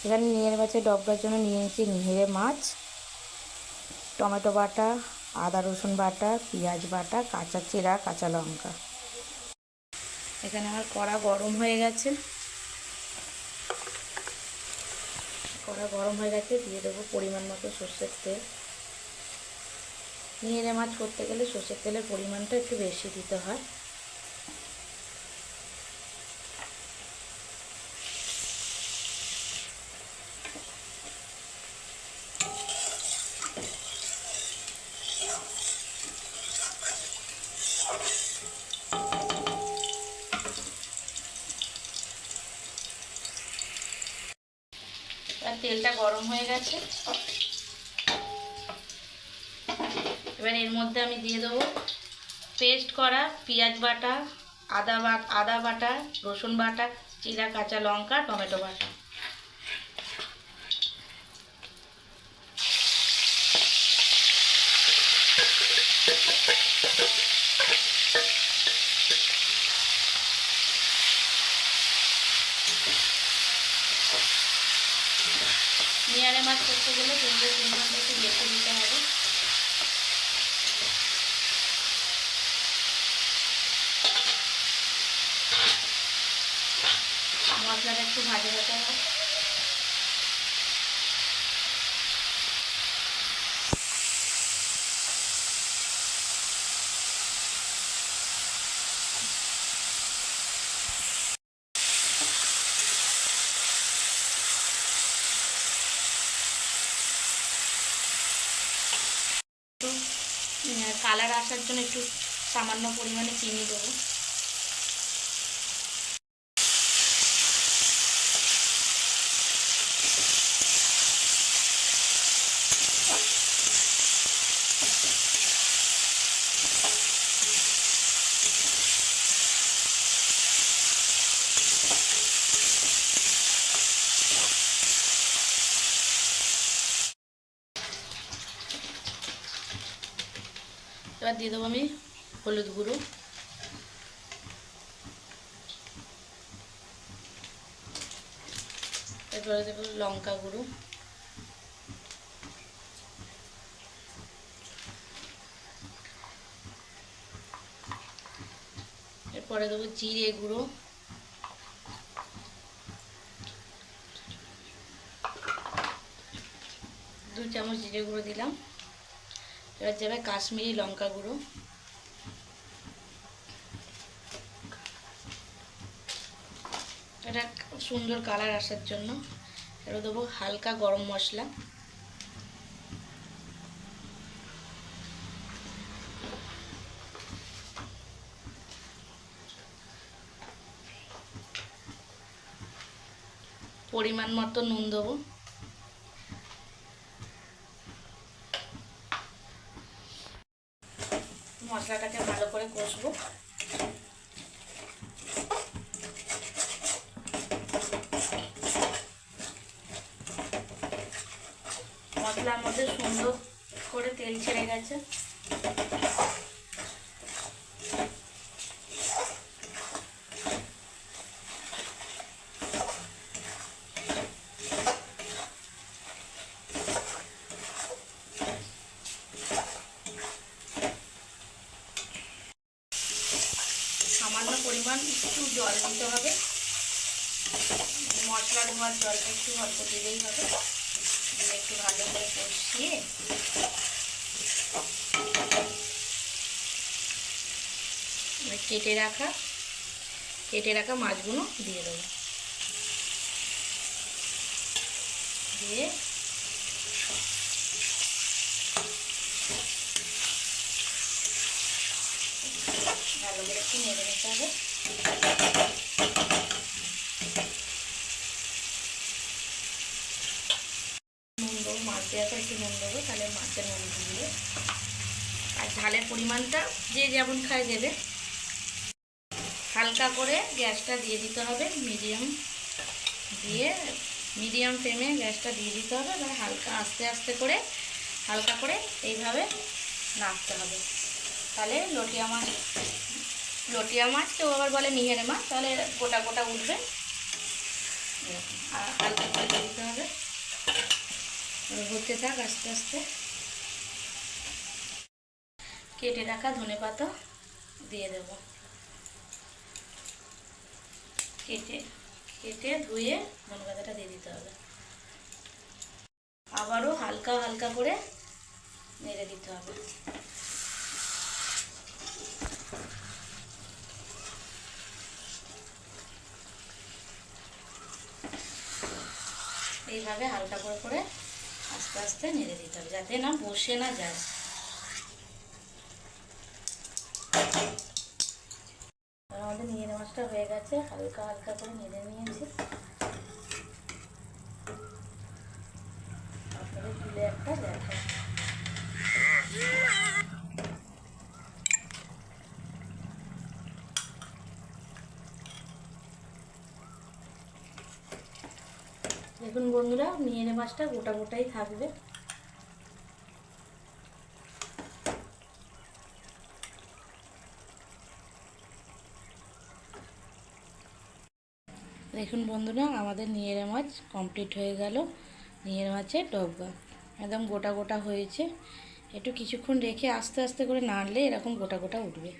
এখানে নিহেরে মাছের ডবরার জন্য নিয়ে নিয়েছি নিহেরে মাছ, টমেটো বাটা, আদা রসুন বাটা, পেঁয়াজ বাটা, কাঁচা জিরা, কাঁচা লঙ্কা। এখানে আমার কড়া গরম হয়ে গেছে, দিয়ে দেবো পরিমাণ মতো সর্ষের তেল। নিহেরে মাছ করতে গেলে সর্ষের তেলের পরিমাণটা একটু বেশি দিতে হয়। আর তেলটা গরম হয়ে গেছে, এবার এর মধ্যে আমি দিয়ে দেবো পেস্ট করা পেঁয়াজ বাটা, আদা বাটা, রসুন বাটা, জিরা, কাঁচা লঙ্কা, টমেটো বাটা। নিয়ারে মাছ করতে গেলে তেলের পরিমাণটা একটু বেশি দিতে হবে। মশলাটা একটু ভাজা ভাজা হয়। কালার আসার জন্য একটু সামান্য পরিমাণে চিনি দেবো। এবার দিয়ে দেবো আমি হলুদ গুঁড়ো, এরপরে দেবো লঙ্কা গুঁড়ো, এরপরে দেবো জিরে গুঁড়ো, 2 চামচ জিরে গুঁড়ো দিলাম। এবার যাবে কাশ্মীরি লঙ্কা গুঁড়ো, এটা সুন্দর কালার আসার জন্য। এবার দেবো হালকা গরম মশলা, পরিমাণ মতো নুন দেবো। মশলাটাকে ভালো করে কষবো। মশলার মধ্যে সুন্দর করে তেল ছেড়ে গেছে। সামান্য পরিমাণ একটু জল দিতে হবে, মশলা ধোয়ার জলটা একটু অল্প দিলেই হবে। দিয়ে একটু ভালো করে কষিয়ে কেটে রাখা মাছগুলো দিয়ে দেবো। দিয়ে ভালো করে একটু নেড়ে নিতে হবে। নুন দেবো, মাছ দেওয়ার পর একটু নুন দেবো, তাহলে মাছের নুন দিয়ে। আর ঝালের পরিমাণটা যে যেমন খায় দেবে। হালকা করে গ্যাসটা দিয়ে দিতে হবে, মিডিয়াম ফ্লেমে গ্যাসটা দিয়ে দিতে হবে। এবার হালকা আস্তে আস্তে করে হালকা করে এইভাবে নাড়তে হবে। তাহলে লটিয়া মাছ কেউ আবার বলে নিহেরে মাছ, তাহলে গোটা গোটা উঠবে। আর হালকা করে দিতে হবে। হতে থাক আস্তে আস্তে। কেটে রাখা ধনেপাতা দিয়ে দেব। কেটে কেটে ধুয়ে ধনেপাতাটা দিয়ে দিতে হবে। আবারও হালকা হালকা করে নেড়ে দিতে হবে। এইভাবে হালকা করে করে আস্তে আস্তে নেড়ে দিতে হবে, যাতে না বসে না যায়। আমাদের নিয়ে মাছটা হয়ে গেছে, হালকা হালকা করে নেড়ে নিয়েছি। আপনাদের তুলে একটা দেখা। দেখুন বন্ধুরা, নিয়ে মাছটা গোটা গোটাই থাকবে। দেখুন বন্ধুরা, আমাদের নিয়েরে মাছ কমপ্লিট হয়ে গেল। নিয়ের মাছের ডবকা একদম গোটা গোটা হয়েছে। একটু কিছুক্ষণ রেখে আস্তে আস্তে করে নাড়লে এরকম গোটা গোটা উঠবে।